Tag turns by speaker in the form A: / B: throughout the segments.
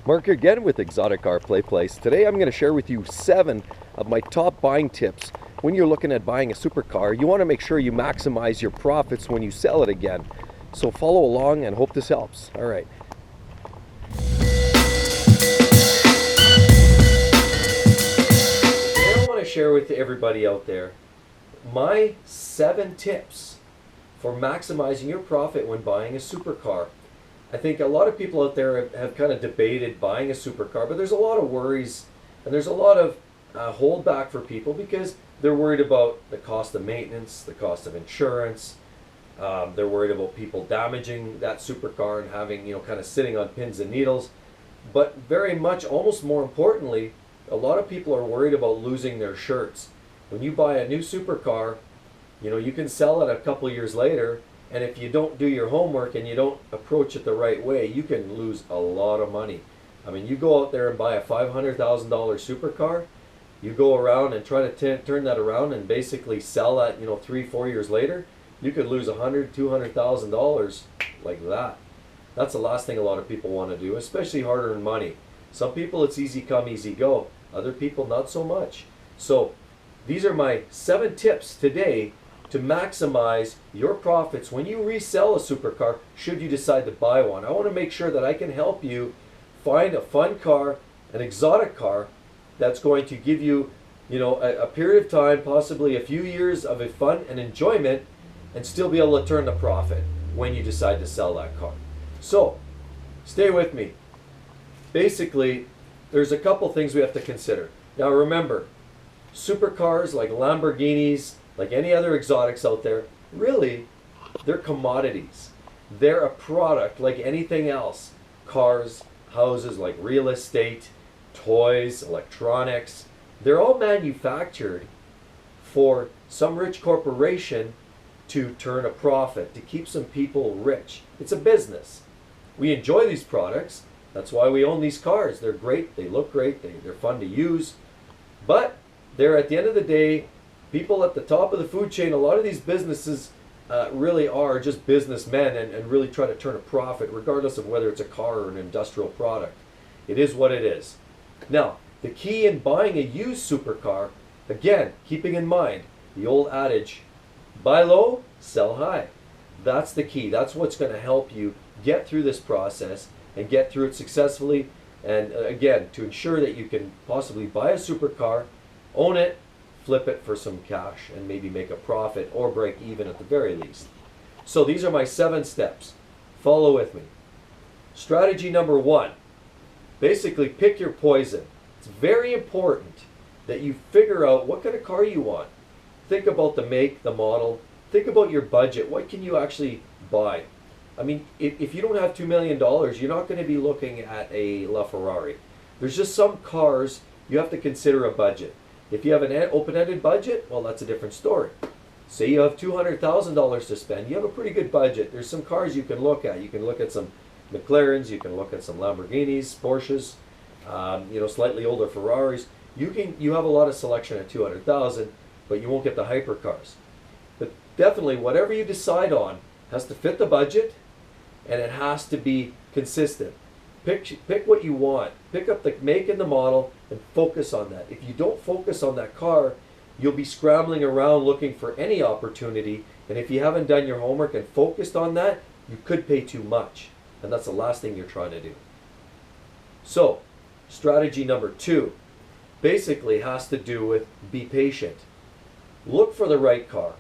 A: Mark again with Exotic Car Play Place. Today I'm going to share with you 7 of my top buying tips. When you're looking at buying a supercar, you want to make sure you maximize your profits when you sell it again. So follow along and hope this helps. All right. Today I want to share with everybody out there my 7 tips for maximizing your profit when buying a supercar. I think a lot of people out there have kind of debated buying a supercar, but there's a lot of worries and there's a lot of holdback for people because they're worried about the cost of maintenance, the cost of insurance. They're worried about people damaging that supercar and having, kind of sitting on pins and needles. But very much, almost more importantly, a lot of people are worried about losing their shirts. When you buy a new supercar, you can sell it a couple years later, and if you don't do your homework and you don't approach it the right way, you can lose a lot of money. I mean, you go out there and buy a $500,000 supercar, you go around and try to turn that around and basically sell that, 3-4 years later, you could lose $100,000-$200,000 like that. That's the last thing a lot of people want to do, especially hard-earned money. Some people it's easy come, easy go. Other people not so much. So these are my 7 tips today to maximize your profits when you resell a supercar should you decide to buy one. I want to make sure that I can help you find a fun car, an exotic car that's going to give you, a period of time, possibly a few years of a fun and enjoyment, and still be able to turn the profit when you decide to sell that car. So, stay with me. Basically, there's a couple things we have to consider. Now remember, supercars like Lamborghinis, like any other exotics out there, really, they're commodities. They're a product like anything else. Cars, houses, like real estate, toys, electronics. They're all manufactured for some rich corporation to turn a profit, to keep some people rich. It's a business. We enjoy these products. That's why we own these cars. They're great. They look great. They're fun to use. But they're, at the end of the day, people at the top of the food chain. A lot of these businesses really are just businessmen and really try to turn a profit regardless of whether it's a car or an industrial product. It is what it is. Now, the key in buying a used supercar, again, keeping in mind the old adage, buy low, sell high. That's the key. That's what's going to help you get through this process and get through it successfully. And again, to ensure that you can possibly buy a supercar, own it, flip it for some cash, and maybe make a profit or break even at the very least. So these are my 7 steps. Follow with me. Strategy number 1. Basically, pick your poison. It's very important that you figure out what kind of car you want. Think about the make, the model. Think about your budget. What can you actually buy? I mean, if you don't have $2 million, you're not going to be looking at a Ferrari. There's just some cars you have to consider a budget. If you have an open-ended budget, well, that's a different story. Say you have $200,000 to spend, you have a pretty good budget. There's some cars you can look at. You can look at some McLarens, you can look at some Lamborghinis, Porsches, slightly older Ferraris. You have a lot of selection at $200,000, but you won't get the hypercars. But definitely, whatever you decide on has to fit the budget, and it has to be consistent. Pick what you want. Pick up the make and the model and focus on that. If you don't focus on that car, you'll be scrambling around looking for any opportunity. And if you haven't done your homework and focused on that, you could pay too much. And that's the last thing you're trying to do. So, strategy number 2 basically has to do with be patient. Look for the right car.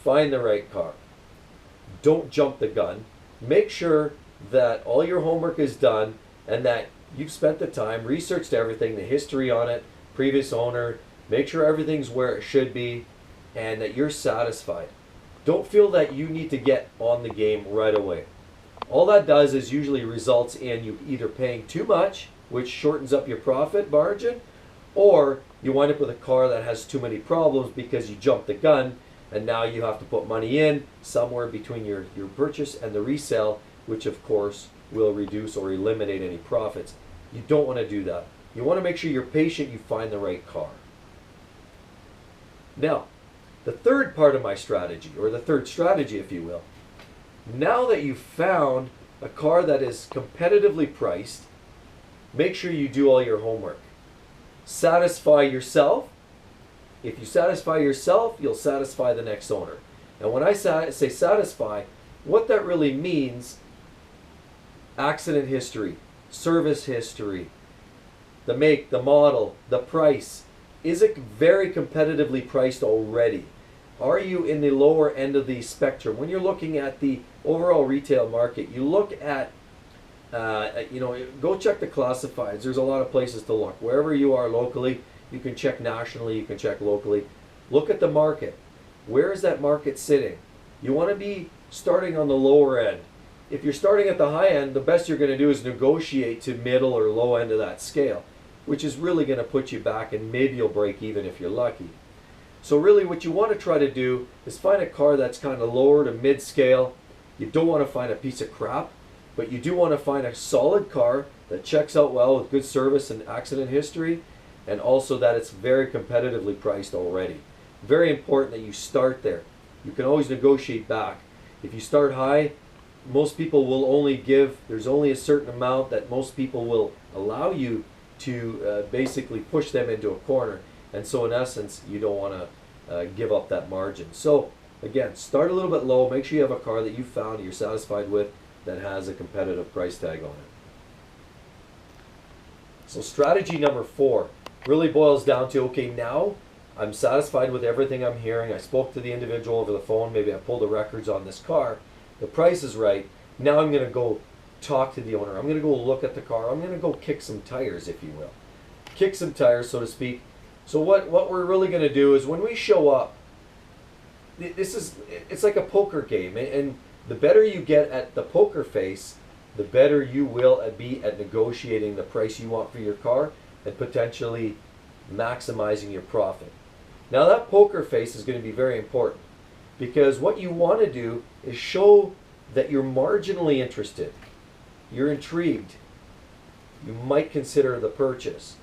A: Find the right car. Don't jump the gun. Make sure that all your homework is done and that you've spent the time, researched everything, the history on it, previous owner, make sure everything's where it should be, and that you're satisfied. Don't feel that you need to get on the game right away. All that does is usually results in you either paying too much, which shortens up your profit margin, or you wind up with a car that has too many problems because you jumped the gun and now you have to put money in somewhere between your purchase and the resale, which of course will reduce or eliminate any profits. You don't want to do that. You want to make sure you're patient, you find the right car. Now, the third part of my strategy, or the third strategy if you will, now that you've found a car that is competitively priced, make sure you do all your homework. Satisfy yourself. If you satisfy yourself, you'll satisfy the next owner. And when I say satisfy, what that really means, accident history, service history, the make, the model, the price. Is it very competitively priced already? Are you in the lower end of the spectrum? When you're looking at the overall retail market, you look at, go check the classifieds. There's a lot of places to look. Wherever you are locally, you can check nationally, you can check locally. Look at the market. Where is that market sitting? You want to be starting on the lower end. If you're starting at the high end, the best you're going to do is negotiate to middle or low end of that scale, which is really going to put you back, and maybe you'll break even if you're lucky. So really what you want to try to do is find a car that's kind of lower to mid scale. You don't want to find a piece of crap, but you do want to find a solid car that checks out well with good service and accident history, and also that it's very competitively priced already. Very important that you start there. You can always negotiate back. If you start high, most people will only give, there's only a certain amount that most people will allow you to basically push them into a corner. And so in essence, you don't want to give up that margin. So again, start a little bit low. Make sure you have a car that you found you're satisfied with that has a competitive price tag on it. So strategy number 4 really boils down to, okay, now I'm satisfied with everything I'm hearing. I spoke to the individual over the phone. Maybe I pulled the records on this car. The price is right. Now I'm going to go talk to the owner. I'm going to go look at the car. I'm going to go kick some tires, if you will. Kick some tires, so to speak. So what we're really going to do is when we show up, it's like a poker game. And the better you get at the poker face, the better you will be at negotiating the price you want for your car and potentially maximizing your profit. Now that poker face is going to be very important, because what you want to do is show that you're marginally interested. You're intrigued. You might consider the purchase.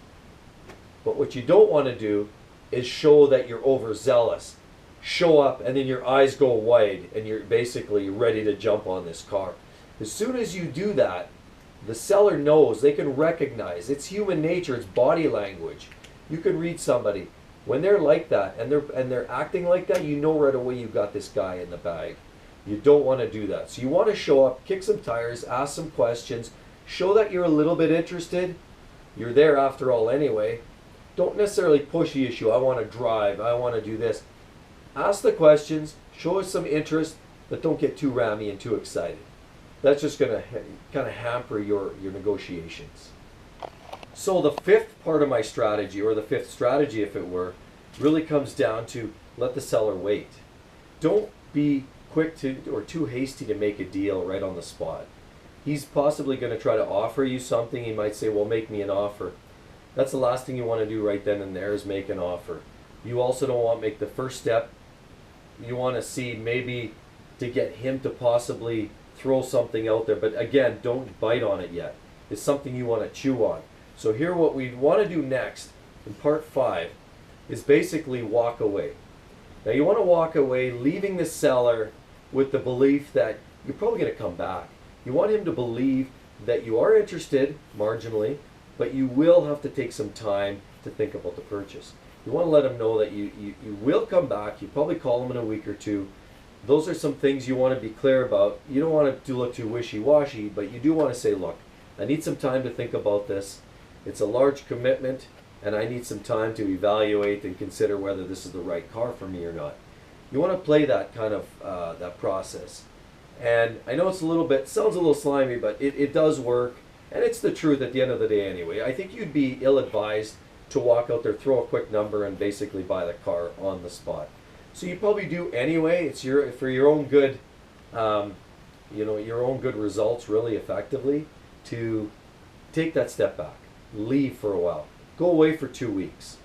A: But what you don't want to do is show that you're overzealous. Show up and then your eyes go wide and you're basically ready to jump on this car. As soon as you do that, the seller knows, they can recognize. It's human nature, it's body language. You can read somebody. When they're like that and they're acting like that, you know right away you've got this guy in the bag. You don't want to do that. So you want to show up, kick some tires, ask some questions, show that you're a little bit interested. You're there after all anyway. Don't necessarily push the issue. I want to drive. I want to do this. Ask the questions, show us some interest, but don't get too rammy and too excited. That's just going to kind of hamper your negotiations. So the 5th part of my strategy, or the 5th strategy if it were, really comes down to let the seller wait. Don't be quick to or too hasty to make a deal right on the spot. He's possibly going to try to offer you something. He might say, well, make me an offer. That's the last thing you want to do right then and there, is make an offer. You also don't want to make the first step. You want to see maybe to get him to possibly throw something out there. But again, don't bite on it yet. It's something you want to chew on. So here what we want to do next in part 5 is basically walk away. Now you want to walk away leaving the seller with the belief that you're probably going to come back. You want him to believe that you are interested marginally, but you will have to take some time to think about the purchase. You want to let him know that you will come back. You probably call him in a week or two. Those are some things you want to be clear about. You don't want to look too wishy-washy, but you do want to say, look, I need some time to think about this. It's a large commitment, and I need some time to evaluate and consider whether this is the right car for me or not. You want to play that kind of that process. And I know it's sounds a little slimy, but it does work, and it's the truth at the end of the day anyway. I think you'd be ill-advised to walk out there, throw a quick number, and basically buy the car on the spot. So you probably do anyway. It's for your own good, your own good results, really effectively, to take that step back. Leave for a while. Go away for 2 weeks.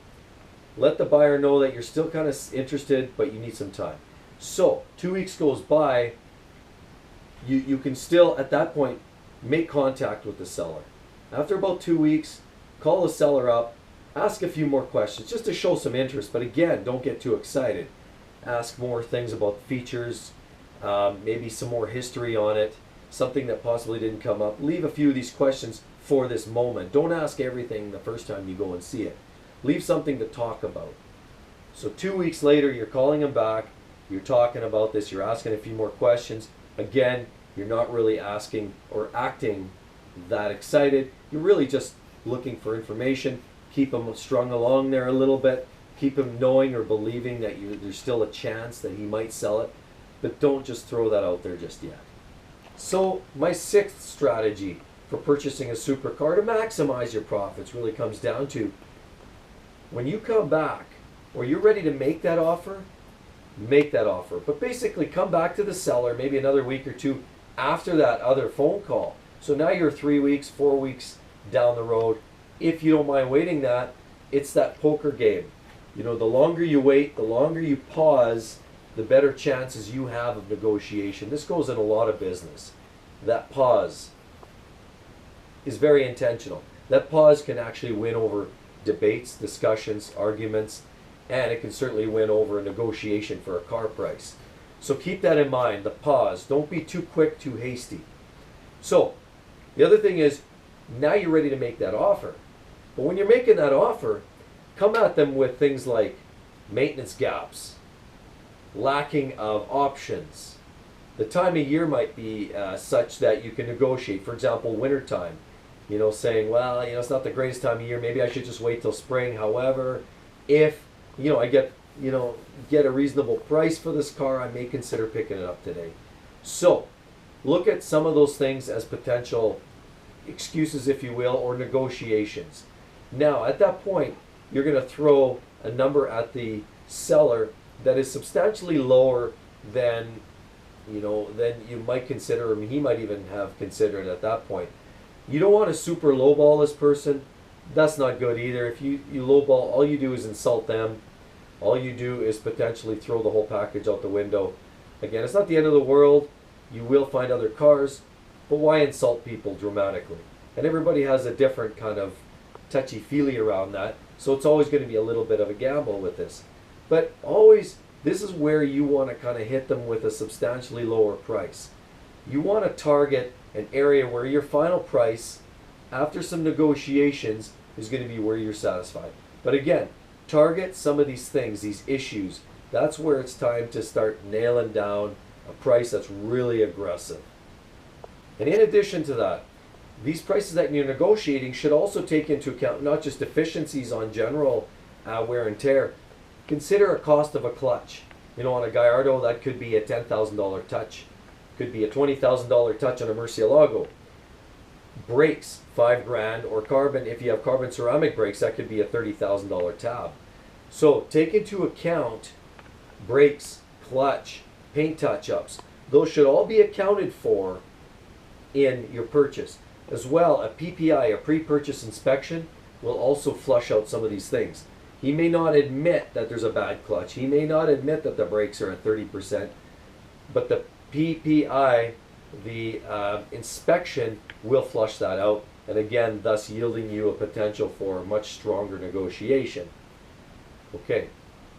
A: Let the buyer know that you're still kind of interested, but you need some time. So 2 weeks goes by, you can still at that point make contact with the seller. After about 2 weeks, call the seller up, ask a few more questions just to show some interest, but again, don't get too excited. Ask more things about the features, maybe some more history on it, something that possibly didn't come up. Leave a few of these questions for this moment. Don't ask everything the first time you go and see it. Leave something to talk about. So 2 weeks later, you're calling him back, you're talking about this, you're asking a few more questions. Again, you're not really asking or acting that excited. You're really just looking for information. Keep him strung along there a little bit. Keep him knowing or believing that there's still a chance that he might sell it. But don't just throw that out there just yet. So my sixth strategy for purchasing a supercar to maximize your profits really comes down to, when you come back or you're ready to make that offer, make that offer. But basically come back to the seller maybe another week or two after that other phone call. So now you're 3 weeks, 4 weeks down the road. If you don't mind waiting that, it's that poker game. You know, the longer you wait, the longer you pause, the better chances you have of negotiation. This goes in a lot of business. That pause is very intentional. That pause can actually win over debates, discussions, arguments, and it can certainly win over a negotiation for a car price. So keep that in mind, the pause. Don't be too quick, too hasty. So the other thing is, now you're ready to make that offer. But when you're making that offer, come at them with things like maintenance gaps, lacking of options. The time of year might be such that you can negotiate. For example, wintertime. You know, saying, well, you know, it's not the greatest time of year. Maybe I should just wait till spring. However, if, you know, I get a reasonable price for this car, I may consider picking it up today. So look at some of those things as potential excuses, if you will, or negotiations. Now, at that point, you're going to throw a number at the seller that is substantially lower than, you know, than you might consider, or he might even have considered at that point. You don't want to super lowball this person. That's not good either. If you lowball, all you do is insult them. All you do is potentially throw the whole package out the window. Again, it's not the end of the world. You will find other cars, but why insult people dramatically? And everybody has a different kind of touchy-feely around that, so it's always going to be a little bit of a gamble with this. But always, this is where you want to kind of hit them with a substantially lower price. You want to target an area where your final price, after some negotiations, is going to be where you're satisfied. But again, target some of these things, these issues. That's where it's time to start nailing down a price that's really aggressive. And in addition to that, these prices that you're negotiating should also take into account not just deficiencies on general wear and tear. Consider a cost of a clutch. You know, on a Gallardo, that could be a $10,000 touch. Could be a $20,000 touch on a Murcielago. Brakes, $5,000, or carbon. If you have carbon ceramic brakes, that could be a $30,000 tab. So take into account brakes, clutch, paint touch-ups. Those should all be accounted for in your purchase. As well, a PPI, a pre-purchase inspection, will also flush out some of these things. He may not admit that there's a bad clutch. He may not admit that the brakes are at 30%, but the PPI, the inspection, will flush that out, and again, thus yielding you a potential for much stronger negotiation. Okay,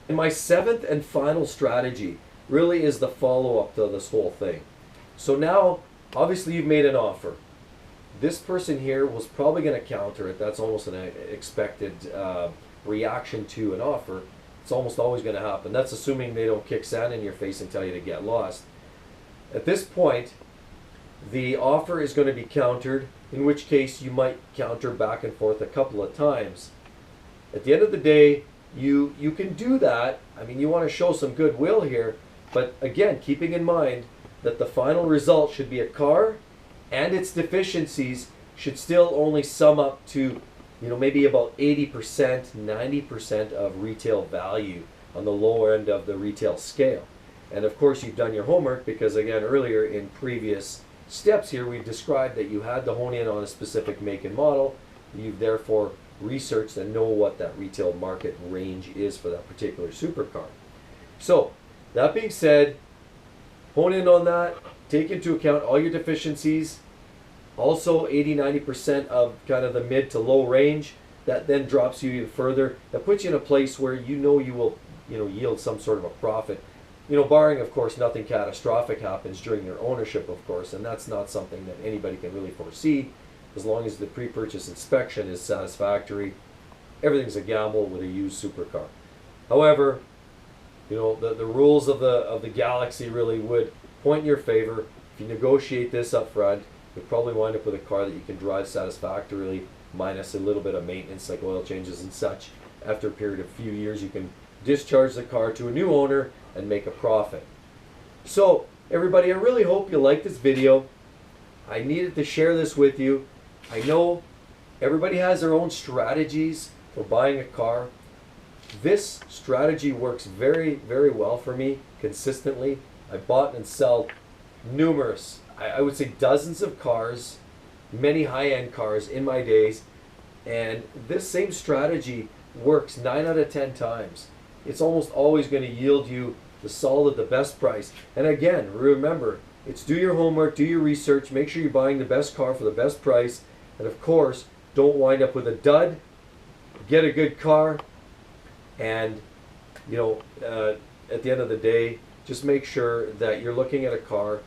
A: and my seventh and final strategy really is the follow-up to this whole thing. So now, obviously you've made an offer. This person here was probably going to counter it. That's almost an expected reaction to an offer. It's almost always going to happen. That's assuming they don't kick sand in your face and tell you to get lost. At this point, the offer is going to be countered, in which case you might counter back and forth a couple of times. At the end of the day, you can do that. I mean, you want to show some goodwill here, but again, keeping in mind that the final result should be a car, and its deficiencies should still only sum up to, you know, maybe about 80%, 90% of retail value on the lower end of the retail scale. And of course, you've done your homework because, again, earlier in previous steps here, we've described that you had to hone in on a specific make and model. You've therefore researched and know what that retail market range is for that particular supercar. So, that being said, hone in on that, take into account all your deficiencies, also 80-90% of kind of the mid to low range. That then drops you even further. That puts you in a place where you know you will, you know, yield some sort of a profit. You know, barring, of course, nothing catastrophic happens during your ownership, of course, and that's not something that anybody can really foresee. as long as the pre-purchase inspection is satisfactory. Everything's a gamble with a used supercar. However, you know, the rules of the galaxy really would point in your favor. If you negotiate this up front, you'll probably wind up with a car that you can drive satisfactorily, minus a little bit of maintenance like oil changes and such. After a period of few years, you can discharge the car to a new owner and make a profit. So everybody, I really hope you like this video. I needed to share this with you. I know everybody has their own strategies for buying a car. This strategy works very, very well for me consistently. I bought and sell numerous, I would say dozens of cars, many high-end cars in my days, and this same strategy works 9 out of 10 times. It's almost always going to yield you the best price. And again, remember, it's do your homework, do your research, make sure you're buying the best car for the best price, and of course, don't wind up with a dud. Get a good car, and you know, at the end of the day, just make sure that you're looking at a car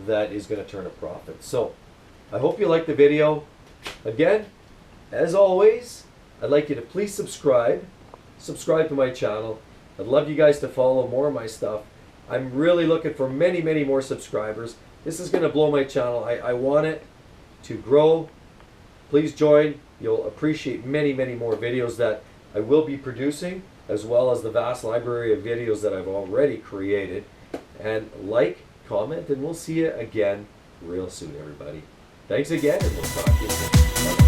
A: that is going to turn a profit. So I hope you liked the video. Again, as always, I'd like you to please subscribe to my channel. I'd love you guys to follow more of my stuff. I'm really looking for many, many more subscribers. This is going to blow my channel. I want it to grow. Please join. You'll appreciate many, many more videos that I will be producing, as well as the vast library of videos that I've already created. And like, comment, and we'll see you again real soon, everybody. Thanks again, and we'll talk to you soon. Bye.